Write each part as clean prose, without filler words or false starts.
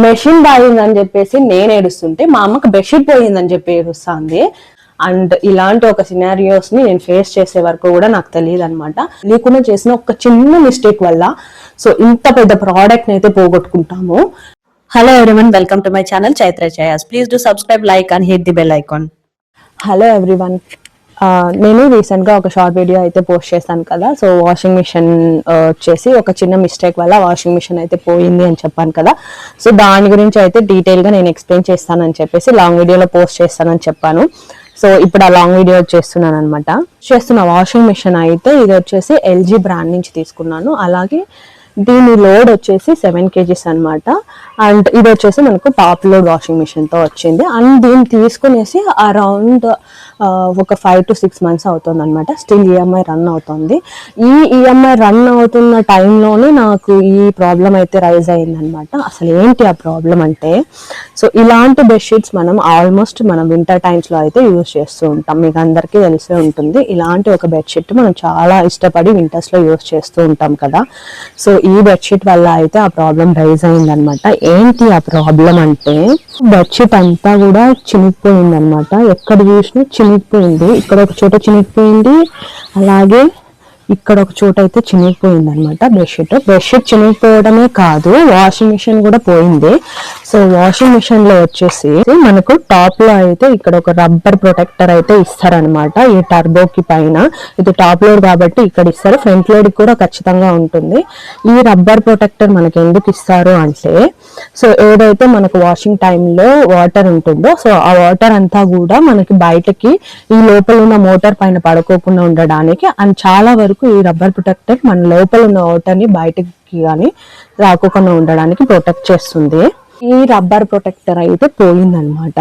Machine బాగిందని చెప్పేసి నేను ఏడుస్తుంటే మా అమ్మకి బెడ్షీట్ పోయిందని చెప్పి ఏడుస్తుంది. అండ్ ఇలాంటి ఒక సినారియోస్ ని నేను ఫేస్ చేసే వరకు కూడా నాకు తెలియదు అనమాట. లేకుండా చేసిన ఒక చిన్న మిస్టేక్ వల్ల సో ఇంత పెద్ద ప్రోడక్ట్ అయితే పోగొట్టుకుంటాము. Hello everyone, welcome to my channel Chaitra Chayas. Please do subscribe, like and hit the bell icon. Hello everyone, నేను రీసెంట్గా ఒక షార్ట్ వీడియో అయితే పోస్ట్ చేశాను కదా. సో వాషింగ్ మిషన్ వచ్చేసి ఒక చిన్న మిస్టేక్ వల్ల వాషింగ్ మిషన్ అయితే పోయింది అని చెప్పాను కదా. సో దాని గురించి అయితే డీటెయిల్గా నేను ఎక్స్ప్లెయిన్ చేస్తానని చెప్పేసి లాంగ్ వీడియోలో పోస్ట్ చేస్తానని చెప్పాను. సో ఇప్పుడు ఆ లాంగ్ వీడియో చేస్తున్నాను అనమాట. చేస్తున్న వాషింగ్ మిషన్ అయితే ఇది వచ్చేసి ఎల్జీ బ్రాండ్ నుంచి తీసుకున్నాను. అలాగే దీని లోడ్ వచ్చేసి 7 kgs అనమాట. అండ్ ఇది వచ్చేసి మనకు టాప్ లోడ్ వాషింగ్ మిషన్ తో వచ్చింది. అండ్ దీన్ని తీసుకునేసి అరౌండ్ ఒక 5 to 6 months అవుతుంది అనమాట. స్టిల్ ఈఎంఐ రన్ అవుతుంది. ఈ ఈఎంఐ రన్ అవుతున్న టైంలోనే నాకు ఈ ప్రాబ్లం అయితే రైజ్ అయింది అనమాట. అసలు ఏంటి ఆ ప్రాబ్లం అంటే, సో ఇలాంటి బెడ్షీట్స్ మనం ఆల్మోస్ట్ మనం వింటర్ టైమ్స్ లో అయితే యూజ్ చేస్తూ ఉంటాం. మీకు అందరికీ తెలిసే ఉంటుంది. ఇలాంటి ఒక బెడ్షీట్ మనం చాలా ఇష్టపడి వింటర్స్ లో యూజ్ చేస్తూ ఉంటాం కదా. సో ఈ బెడ్షీట్ వల్ల అయితే ఆ ప్రాబ్లం రైజ్ అయింది అనమాట. ఏంటి ఆ ప్రాబ్లం అంటే, బెడ్షీట్ అంతా కూడా చినిగిపోయింది అనమాట. ఎక్కడ చూసినా చినిగిపోయింది. ఇక్కడ ఒక చోట చినిగిపోయింది, అలాగే ఇక్కడ ఒక చోట అయితే చినిగిపోయింది అనమాట. బెడ్షీట్ చినిగిపోవడమే కాదు, వాషింగ్ మిషన్ కూడా పోయింది. సో వాషింగ్ మిషన్ లో వచ్చేసి మనకు టాప్ లో అయితే ఇక్కడ ఒక రబ్బర్ ప్రొటెక్టర్ అయితే ఇస్తారనమాట. ఈ టర్బోకి పైన ఇది టాప్ లోడ్ కాబట్టి ఇక్కడ ఇస్తారు. ఫ్రంట్ లోడ్ కూడా ఖచ్చితంగా ఉంటుంది. ఈ రబ్బర్ ప్రొటెక్టర్ మనకి ఎందుకు ఇస్తారు అంటే, సో ఏదైతే మనకు వాషింగ్ టైంలో వాటర్ ఉంటుందో సో ఆ వాటర్ అంతా కూడా మనకి బయటకి ఈ లోపల ఉన్న మోటార్ పైన పడుకోకుండా ఉండడానికి, అండ్ చాలా వరకు ఈ రబ్బర్ ప్రొటెక్టర్ మన లోపల ఉన్న వాటర్ ని బయటకి కానీ రాకోకుండా ఉండడానికి ప్రొటెక్ట్ చేస్తుంది. ఈ రబ్బర్ ప్రొటెక్టర్ అయితే పోయిందనమాట.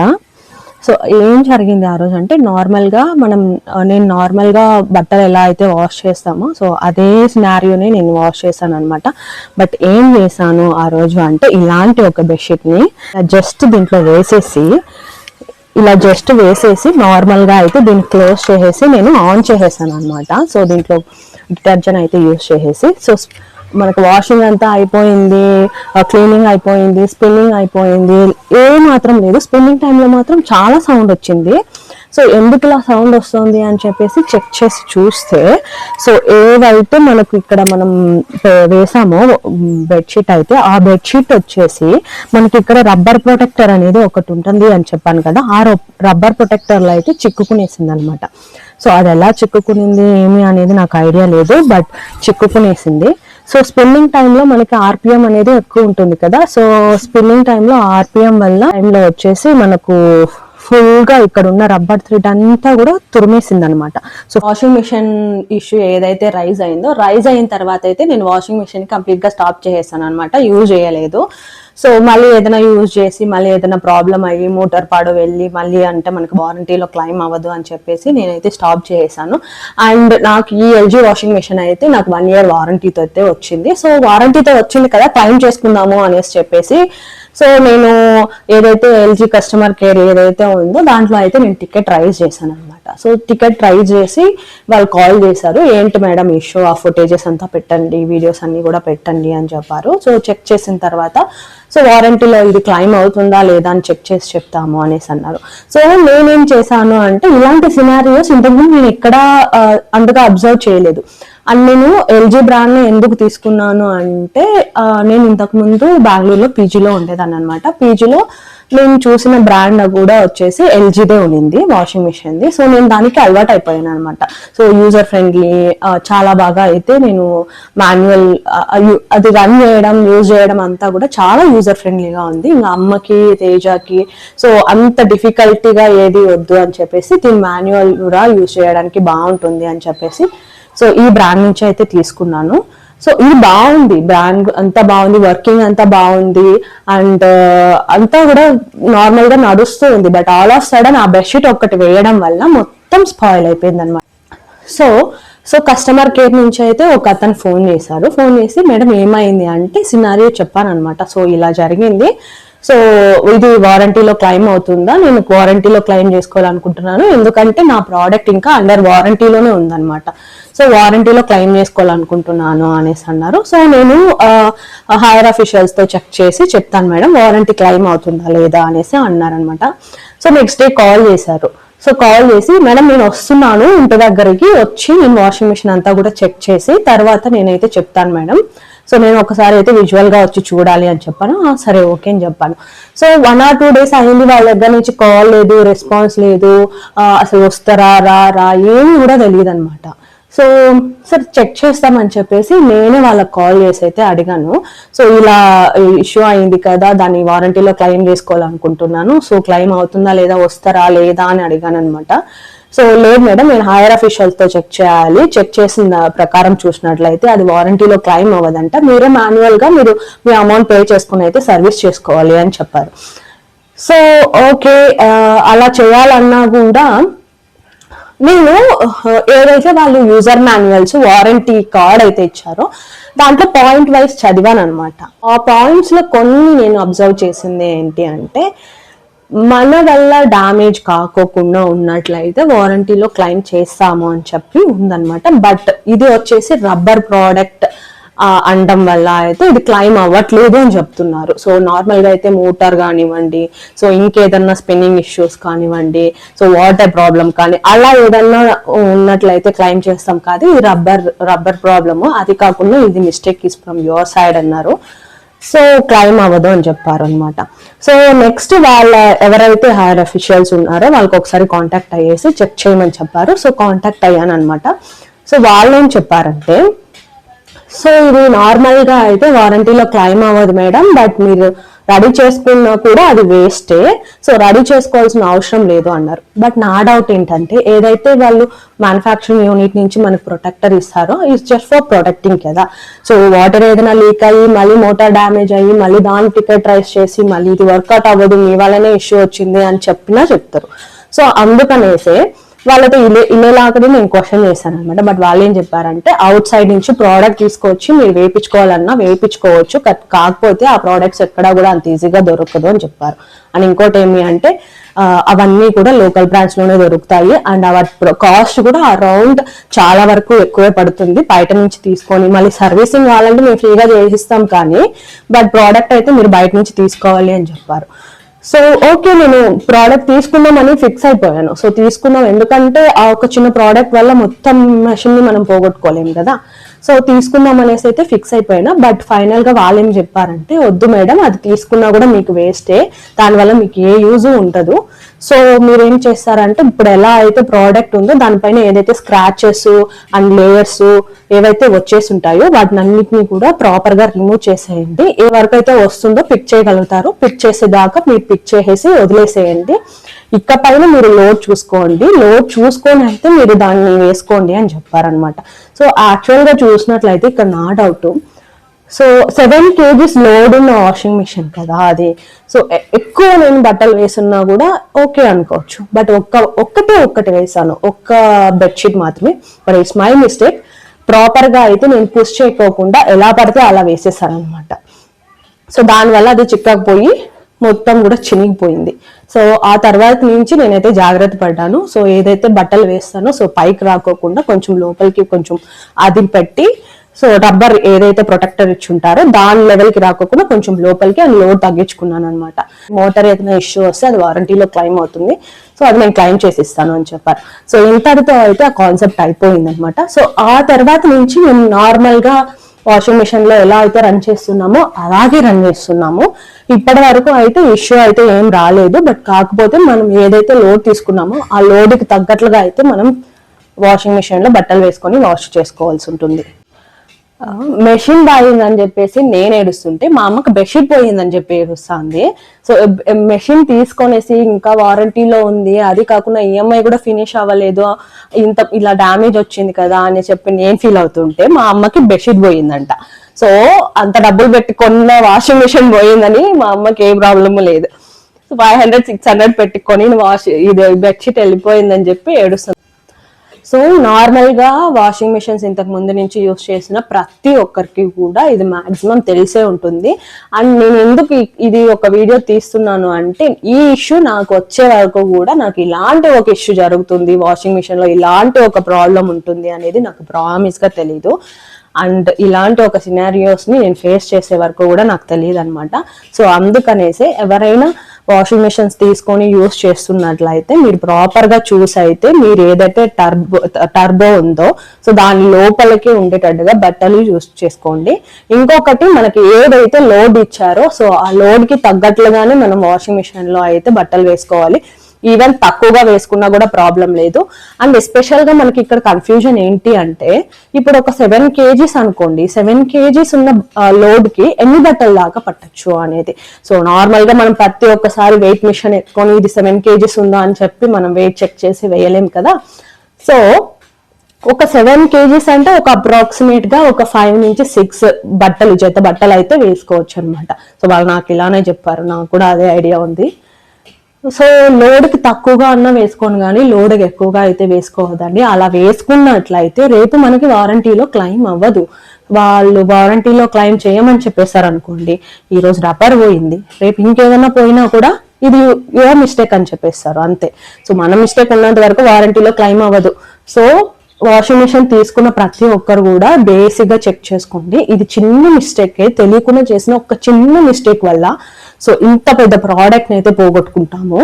సో ఏం జరిగింది ఆ రోజు అంటే, నేను నార్మల్గా బట్టలు ఎలా అయితే వాష్ చేస్తామో సో అదే సినారియోనే నేను వాష్ చేశాను అనమాట. బట్ ఏం చేశాను ఆ రోజు అంటే, ఇలాంటి ఒక బెడ్షీట్ని జస్ట్ దీంట్లో వేసేసి నార్మల్గా అయితే దీన్ని క్లోజ్ చేసేసి నేను ఆన్ చేసేసాను అనమాట. సో దీంట్లో డిటర్జెంట్ అయితే యూజ్ చేసేసి, సో మనకు వాషింగ్ అంతా అయిపోయింది, క్లీనింగ్ అయిపోయింది, స్పిన్నింగ్ అయిపోయింది, ఏ మాత్రం లేదు. స్పిన్నింగ్ టైంలో మాత్రం చాలా సౌండ్ వచ్చింది. సో ఎందుకు ఇలా సౌండ్ వస్తుంది అని చెప్పేసి చెక్ చేసి చూస్తే, సో ఏవైతే మనకు ఇక్కడ మనం వేసామో బెడ్షీట్ అయితే ఆ బెడ్షీట్ వచ్చేసి మనకి ఇక్కడ రబ్బర్ ప్రొటెక్టర్ అనేది ఒకటి ఉంటుంది అని చెప్పాను కదా. ఆ రబ్బర్ ప్రొటెక్టర్లో అయితే చిక్కుకునేసింది అనమాట. సో అది ఎలా చిక్కుకునింది ఏమి అనేది నాకు ఐడియా లేదు, బట్ చిక్కుకునేసింది. సో స్పిన్నింగ్ టైంలో మనకి ఆర్పిఎం అనేది ఎక్కువ ఉంటుంది కదా. సో స్పిన్నింగ్ టైంలో ఆర్పిఎం వల్ల టైంలో వచ్చేసి మనకు ఫుల్ గా ఇక్కడ ఉన్న రబ్బర్ థ్రెడ్ అంతా కూడా తురిమేసింది అనమాట. సో వాషింగ్ మిషన్ ఇష్యూ ఏదైతే రైజ్ అయిన తర్వాత అయితే నేను వాషింగ్ మిషన్ కంప్లీట్ గా స్టాప్ చేసేసాను అనమాట. యూజ్ చేయలేదు. సో మళ్ళీ ఏదైనా యూజ్ చేసి మళ్ళీ ఏదైనా ప్రాబ్లం అయ్యి మోటార్ పాడు వెళ్ళి మళ్ళీ అంటే మనకి వారంటీలో క్లైమ్ అవ్వదు అని చెప్పేసి నేనైతే స్టాప్ చేసేసాను. అండ్ నాకు ఈ ఎల్జీ వాషింగ్ మిషన్ అయితే నాకు 1 year వారంటీతో అయితే వచ్చింది. సో వారంటీతో వచ్చింది కదా, క్లైమ్ చేసుకుందాము అనేసి చెప్పేసి సో నేను ఏదైతే ఎల్జీ కస్టమర్ కేర్ ఏదైతే ఉందో దాంట్లో అయితే నేను టికెట్ రైజ్ చేశాను అనమాట. సో టికెట్ రైజ్ చేసి వాళ్ళు కాల్ చేశారు, ఏంటి మేడం ఇష్యూ, ఆ ఫుటేజెస్ అంతా పెట్టండి, వీడియోస్ అన్ని కూడా పెట్టండి అని చెప్పారు. సో చెక్ చేసిన తర్వాత సో వారంటీలో ఇది క్లైమ్ అవుతుందా లేదా అని చెక్ చేసి చెప్తాము అనేసి అన్నారు. సో నేనేం చేశాను అంటే, ఇలాంటి సినారియోస్ ఇంతకుముందు నేను ఎక్కడా అంతగా అబ్జర్వ్ చేయలేదు. అండ్ నేను ఎల్జీ బ్రాండ్ ని ఎందుకు తీసుకున్నాను అంటే, నేను ఇంతకు ముందు బెంగళూరులో పీజీలో ఉండేదాన్ని అనమాట. పీజీలో నేను చూసిన బ్రాండ్ కూడా వచ్చేసి ఎల్జీదే ఉండింది వాషింగ్ మిషన్ ది. సో నేను దానికి అలవాటు అయిపోయాను అనమాట. సో యూజర్ ఫ్రెండ్లీ, చాలా బాగా అయితే నేను మాన్యువల్ అది రన్ చేయడం యూజ్ చేయడం అంతా కూడా చాలా యూజర్ ఫ్రెండ్లీగా ఉంది. ఇంకా అమ్మకి తేజకి సో అంత డిఫికల్టీగా ఏది వద్దు అని చెప్పేసి దీని మాన్యువల్ కూడా యూజ్ చేయడానికి బాగుంటుంది అని చెప్పేసి సో ఈ బ్రాండ్ నుంచి అయితే తీసుకున్నాను. సో ఇది బాగుంది, బ్రాండ్ అంతా బాగుంది, వర్కింగ్ అంతా బాగుంది, అండ్ అంతా కూడా నార్మల్ గా నడుస్తూ ఉంది. బట్ ఆల్ ఆఫ్ సడన్ ఆ బెడ్షీట్ ఒక్కటి వేయడం వల్ల మొత్తం స్పాయిల్ అయిపోయింది అనమాట. సో కస్టమర్ కేర్ నుంచి అయితే ఒక అతను ఫోన్ చేశారు. ఫోన్ చేసి మేడం ఏమైంది అంటే సినారియో చెప్పాను అనమాట. సో ఇలా జరిగింది, సో ఇది వారంటీలో క్లెయిమ్ అవుతుందా, నేను వారంటీలో క్లెయిమ్ చేసుకోవాలనుకుంటున్నాను, ఎందుకంటే నా ప్రోడక్ట్ ఇంకా అండర్ వారంటీలోనే ఉందన్నమాట. సో వారంటీలో క్లెయిమ్ చేసుకోవాలనుకుంటున్నాను అనేసి అన్నారు. సో నేను హైయర్ అఫీషియల్స్ తో చెక్ చేసి చెప్తాను మేడం వారంటీ క్లెయిమ్ అవుతుందా లేదా అనేసి అన్నారనమాట. సో నెక్స్ట్ డే కాల్ చేశారు. సో కాల్ చేసి మేడం నేను వస్తున్నాను ఇంటి దగ్గరికి, వచ్చి నేను వాషింగ్ మిషన్ అంతా కూడా చెక్ చేసి తర్వాత నేనైతే చెప్తాను మేడం. సో నేను ఒకసారి అయితే విజువల్ గా వచ్చి చూడాలి అని చెప్పాను. సరే ఓకే అని చెప్పాను. సో 1 or 2 days అయింది, వాళ్ళ దగ్గర నుంచి కాల్ లేదు, రెస్పాన్స్ లేదు, అసలు వస్తారా రా ఏమి కూడా తెలియదు అనమాట. సో సరే చెక్ చేస్తామని చెప్పేసి నేనే వాళ్ళకి కాల్ చేసి అయితే అడిగాను. సో ఇలా ఇష్యూ అయింది కదా, దాన్ని వారంటీలో క్లెయిమ్ చేసుకోవాలనుకుంటున్నాను, సో క్లెయిమ్ అవుతుందా లేదా, వస్తారా లేదా అని అడిగాను అనమాట. సో లేదు మేడం, నేను హైయర్ అఫీషియల్స్ తో చెక్ చేయాలి, చెక్ చేసిన ప్రకారం చూసినట్లయితే అది వారంటీలో క్లెయిమ్ అవ్వదంట, మీరే మాన్యువల్ గా మీరు మీ అమౌంట్ పే చేసుకుని అయితే సర్వీస్ చేసుకోవాలి అని చెప్పారు. సో ఓకే, అలా చేయాలన్నా కూడా నేను ఏదైతే వాళ్ళు యూజర్ మాన్యువల్స్ వారంటీ కార్డ్ అయితే ఇచ్చారో దాంట్లో పాయింట్ వైజ్ చదివాను అనమాట. ఆ పాయింట్స్ లో కొన్ని నేను అబ్జర్వ్ చేసింది ఏంటి అంటే, మన వల్ల డ్యామేజ్ కాకోకుండా ఉన్నట్లయితే వారంటీలో క్లెయిమ్ చేస్తాము అని చెప్పి ఉందన్నమాట. బట్ ఇది వచ్చేసి రబ్బర్ ప్రోడక్ట్ అనడం వల్ల అయితే ఇది క్లెయిమ్ అవ్వట్లేదు అని చెప్తున్నారు. సో నార్మల్ గా అయితే మోటార్ కానివ్వండి, సో ఇంకేదన్నా స్పిన్నింగ్ ఇష్యూస్ కానివ్వండి, సో వాటర్ ప్రాబ్లం కానీ అలా ఏదన్నా ఉన్నట్లయితే క్లెయిమ్ చేస్తాం కాదు, ఇది రబ్బర్ ప్రాబ్లము, అది కాకుండా ఇది mistake is from your side అన్నారు. సో క్లెయిమ్ అవ్వదు అని చెప్పారు అనమాట. సో నెక్స్ట్ వాళ్ళ ఎవరైతే హైయర్ అఫీషియల్స్ ఉన్నారో వాళ్ళకి ఒకసారి కాంటాక్ట్ అయ్యేసి చెక్ చేయమని చెప్పారు. సో కాంటాక్ట్ అయ్యాను అనమాట. సో వాళ్ళు ఏం చెప్పారంటే, సో ఇది నార్మల్ గా అయితే వారంటీలో క్లెయిమ్ అవ్వదు మేడం, బట్ మీరు రెడీ చేసుకున్నా కూడా అది వేస్టే, సో రెడీ చేసుకోవాల్సిన అవసరం లేదు అన్నారు. బట్ నా డౌట్ ఏంటంటే, ఏదైతే వాళ్ళు మ్యానుఫ్యాక్చరింగ్ యూనిట్ నుంచి మనకు ప్రొటెక్టర్ ఇస్తారో ఇట్స్ జస్ట్ ఫర్ ప్రొటెక్టింగ్ కదా. సో వాటర్ ఏదైనా లీక్ అయ్యి మళ్ళీ మోటార్ డ్యామేజ్ అయ్యి మళ్ళీ దాని టికెట్ రైస్ చేసి మళ్ళీ ఇది వర్కౌట్ అవ్వదు, మీ వల్లనే ఇష్యూ వచ్చింది అని చెప్పినా చెప్తారు. సో అందుకనేసే వాళ్ళతో ఇలాగనే నేను క్వశ్చన్ చేశాను అనమాట. బట్ వాళ్ళు ఏం చెప్పారంటే, అవుట్ సైడ్ నుంచి ప్రోడక్ట్ తీసుకొచ్చి మీరు వేయించుకోవాలన్నా వేయించుకోవచ్చు, కాకపోతే ఆ ప్రోడక్ట్స్ ఎక్కడా కూడా అంత ఈజీగా దొరకదు అని చెప్పారు. అండ్ ఇంకోటి ఏమి అంటే, అవన్నీ కూడా లోకల్ బ్రాంచ్ లోనే దొరుకుతాయి అండ్ వాటి కాస్ట్ కూడా అరౌండ్ చాలా వరకు ఎక్కువే పడుతుంది. బయట నుంచి తీసుకొని మళ్ళీ సర్వీసింగ్ కావాలంటే మేము ఫ్రీగా చేసిస్తాం, కానీ బట్ ప్రోడక్ట్ అయితే మీరు బయట నుంచి తీసుకోవాలి అని చెప్పారు. సో ఓకే, నేను ప్రోడక్ట్ తీసుకుందామని ఫిక్స్ అయిపోయాను. సో తీసుకుందాం, ఎందుకంటే ఆ ఒక చిన్న ప్రోడక్ట్ వల్ల మొత్తం మెషిన్ ని మనం పోగొట్టుకోలేము కదా. సో తీసుకుందాం అనేసి అయితే ఫిక్స్ అయిపోయినా. బట్ ఫైనల్ గా వాళ్ళు ఏం చెప్పారంటే, వద్దు మేడం, అది తీసుకున్నా కూడా మీకు వేస్టే, దానివల్ల మీకు ఏ యూజ్ ఉండదు. సో మీరేం చేస్తారంటే, ఇప్పుడు ఎలా అయితే ప్రోడక్ట్ ఉందో దానిపైన ఏదైతే స్క్రాచెస్ అండ్ లేయర్స్ ఏవైతే వచ్చేసి ఉంటాయో వాటిని అన్నిటినీ కూడా ప్రాపర్ గా రిమూవ్ చేసేయండి. ఏ వరకు అయితే వస్తుందో పిక్ చేయగలుగుతారు, పిక్ చేసేదాకా మీరు పిక్ చేసేసి వదిలేసేయండి. ఇకపైన మీరు లోడ్ చూసుకోండి, లోడ్ చూసుకొని అయితే మీరు దాన్ని వేసుకోండి అని చెప్పారనమాట. సో యాక్చువల్ గా చూసినట్లయితే ఇక్కడ నా డౌట్, సో 7 kgs లోడ్ ఉన్న వాషింగ్ మిషన్ కదా అది. సో ఎక్కువ నేను బట్టలు వేసున్నా కూడా ఓకే అనుకోవచ్చు, బట్ ఒక్కటే వేసాను, ఒక్క బెడ్షీట్ మాత్రమే. But it's my mistake. Proper గా అయితే నేను పుష్ చేయకోకుండా ఎలా పడితే అలా వేసేసాను అనమాట. సో దానివల్ల అది చిక్కకపోయి మొత్తం కూడా చినిగిపోయింది. సో ఆ తర్వాత నుంచి నేనైతే జాగ్రత్త పడ్డాను. సో ఏదైతే బట్టలు వేస్తానో సో పైకి రాకోకుండా కొంచెం లోపలికి కొంచెం అది పెట్టి, సో రబ్బర్ ఏదైతే ప్రొటెక్టర్ ఇచ్చుంటారో దాని లెవెల్ కి రాకోకుండా కొంచెం లోపలికి అండ్ లోడ్ తగ్గించుకున్నాను అనమాట. మోటార్ ఏదైనా ఇష్యూ వస్తే అది వారంటీలో క్లెయిమ్ అవుతుంది, సో అది నేను క్లెయిమ్ చేసి ఇస్తాను అని చెప్పారు. సో ఇంతటితో అయితే ఆ కాన్సెప్ట్ అయిపోయింది అనమాట. సో ఆ తర్వాత నుంచి మేము నార్మల్ గా వాషింగ్ మిషన్ లో ఎలా అయితే రన్ చేస్తున్నామో అలాగే రన్ చేస్తున్నాము. ఇప్పటి వరకు అయితే ఇష్యూ అయితే ఏం రాలేదు. బట్ కాకపోతే మనం ఏదైతే లోడ్ తీసుకున్నామో ఆ లోడ్ కి తగ్గట్లుగా అయితే మనం వాషింగ్ మిషన్ లో బట్టలు వేసుకొని వాష్ చేసుకోవాల్సి ఉంటుంది. మెషిన్ బాగిందని చెప్పేసి నేను ఏడుస్తుంటే మా అమ్మకి బెడ్షీట్ పోయిందని చెప్పి ఏడుస్తుంది. సో మెషిన్ తీసుకొనేసి ఇంకా వారంటీలో ఉంది, అది కాకుండా ఈఎంఐ కూడా ఫినిష్ అవ్వలేదు, ఇలా డ్యామేజ్ వచ్చింది కదా అని చెప్పి నేను ఫీల్ అవుతుంటే మా అమ్మకి బెడ్షీట్ పోయిందంట. సో అంత డబ్బులు పెట్టి కొన్న వాషింగ్ మిషన్ పోయిందని మా అమ్మకి ఏ ప్రాబ్లము లేదు. 500-600 పెట్టుకొని ఇది బెడ్షీట్ వెళ్ళిపోయిందని చెప్పి ఏడుస్తుంది. సో నార్మల్గా వాషింగ్ మిషన్స్ ఇంతకు ముందు నుంచి యూస్ చేసిన ప్రతి ఒక్కరికి కూడా ఇది మాక్సిమం తెలిసే ఉంటుంది. అండ్ నేను ఎందుకు ఇది ఒక వీడియో తీస్తున్నాను అంటే ఈ ఇష్యూ నాకు వచ్చే వరకు కూడా నాకు ఇలాంటి ఒక ఇష్యూ జరుగుతుంది, వాషింగ్ మిషన్ లో ఇలాంటి ఒక ప్రాబ్లం ఉంటుంది అనేది నాకు ప్రామిస్ గా తెలీదు. అండ్ ఇలాంటి ఒక సినారియోస్ ని నేను ఫేస్ చేసే వరకు కూడా నాకు తెలియదు అనమాట. సో అందుకనేసి ఎవరైనా వాషింగ్ మిషన్స్ తీసుకొని యూస్ చేస్తున్నట్లయితే మీరు ప్రాపర్ గా చూసి అయితే మీరు ఏదైతే టర్బో ఉందో సో దాని లోపలికి ఉండేటట్టుగా బట్టలు యూస్ చేసుకోండి. ఇంకొకటి మనకి ఏదైతే లోడ్ ఇచ్చారో సో ఆ లోడ్ కి తగ్గట్లుగానే మనం వాషింగ్ మిషన్ లో అయితే బట్టలు వేసుకోవాలి. ఈవెన్ తక్కువగా వేసుకున్నా కూడా ప్రాబ్లం లేదు. అండ్ ఎస్పెషల్ గా మనకి ఇక్కడ కన్ఫ్యూజన్ ఏంటి అంటే ఇప్పుడు ఒక 7 kgs అనుకోండి, 7 kgs ఉన్న లోడ్ కి ఎన్ని బట్టలు దాకా పట్టచ్చు అనేది. సో నార్మల్ గా మనం ప్రతి ఒక్కసారి వెయిట్ మిషన్ ఎత్తుకొని ఇది 7 kgs ఉందా అని చెప్పి మనం వెయిట్ చెక్ చేసి వేయలేం కదా. సో ఒక 7 kgs అంటే ఒక అప్రాక్సిమేట్ గా ఒక 5 నుంచి 6 బట్టలు జత బట్టలు అయితే వేసుకోవచ్చు అనమాట. సో వాళ్ళు నాకు ఇలానే చెప్పారు, నాకు కూడా అదే ఐడియా ఉంది. సో లోడ్కి తక్కువగా అన్న వేసుకోండి కానీ లోడ్కి ఎక్కువగా అయితే వేసుకోవద్దండి. అలా వేసుకున్నట్లయితే రేపు మనకి వారంటీలో క్లెయిమ్ అవ్వదు. వాళ్ళు వారంటీలో క్లెయిమ్ చేయమని చెప్పేశారు అనుకోండి, ఈ రోజు రబ్బర్ పోయింది, రేపు ఇంకేదైనా పోయినా కూడా ఇది యువర్ మిస్టేక్ అని చెప్పేస్తారు అంతే. సో మన మిస్టేక్ ఉన్నంత వరకు వారంటీలో క్లెయిమ్ అవ్వదు. సో వాషింగ్ మిషన్ తీసుకున్న ప్రతి ఒక్కరు కూడా బేసిక్ గా చెక్ చేసుకోండి. ఇది చిన్న మిస్టేక్, తెలియకుండా చేసిన ఒక చిన్న మిస్టేక్ వల్ల సో ఇంత పెద్ద ప్రోడక్ట్ అయితే పోగొట్టుకుంటాము.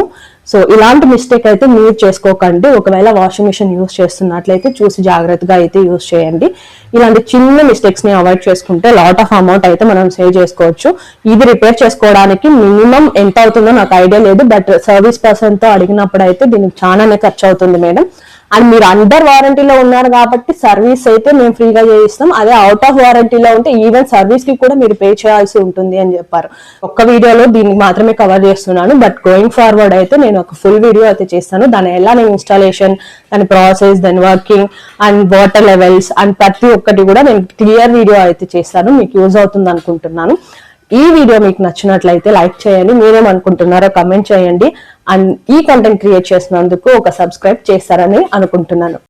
సో ఇలాంటి మిస్టేక్ అయితే మీరు చేసుకోకండి. ఒకవేళ వాషింగ్ మిషన్ యూస్ చేస్తున్నట్లయితే చూసి జాగ్రత్తగా అయితే యూస్ చేయండి. ఇలాంటి చిన్న మిస్టేక్స్ ని అవాయిడ్ చేసుకుంటే లాట్ ఆఫ్ అమౌంట్ అయితే మనం సేవ్ చేసుకోవచ్చు. ఇది రిపేర్ చేసుకోవడానికి మినిమం ఎంత అవుతుందో నాకు ఐడియా లేదు, బట్ సర్వీస్ పర్సన్ తో అడిగినప్పుడు అయితే దీనికి చాలానే ఖర్చు అవుతుంది మేడం. అండ్ మీరు అండర్ వారంటీలో ఉన్నారు కాబట్టి సర్వీస్ అయితే మేము ఫ్రీగా చేయిస్తాం. అదే అవుట్ ఆఫ్ వారంటీలో ఉంటే ఈవెన్ సర్వీస్ కి కూడా మీరు పే చేయాల్సి ఉంటుంది అని చెప్పారు. ఒక్క వీడియోలో దీనికి మాత్రమే కవర్ చేస్తున్నాను, బట్ గోయింగ్ ఫార్వర్డ్ అయితే నేను ఒక ఫుల్ వీడియో అయితే చేస్తాను. దాని ఎలా నేను ఇన్స్టాలేషన్, దాని ప్రాసెస్, దాని working and water levels and ప్రతి ఒక్కటి కూడా నేను క్లియర్ వీడియో అయితే చేస్తాను. మీకు యూజ్ అవుతుంది అనుకుంటున్నాను. ఈ వీడియో మీకు నచ్చినట్లయితే లైక్ చేయండి, మీరేమనుకుంటున్నారో కమెంట్ చేయండి. అండ్ ఈ కంటెంట్ క్రియేట్ చేసినందుకు ఒక సబ్స్క్రైబ్ చేస్తారని అనుకుంటున్నాను.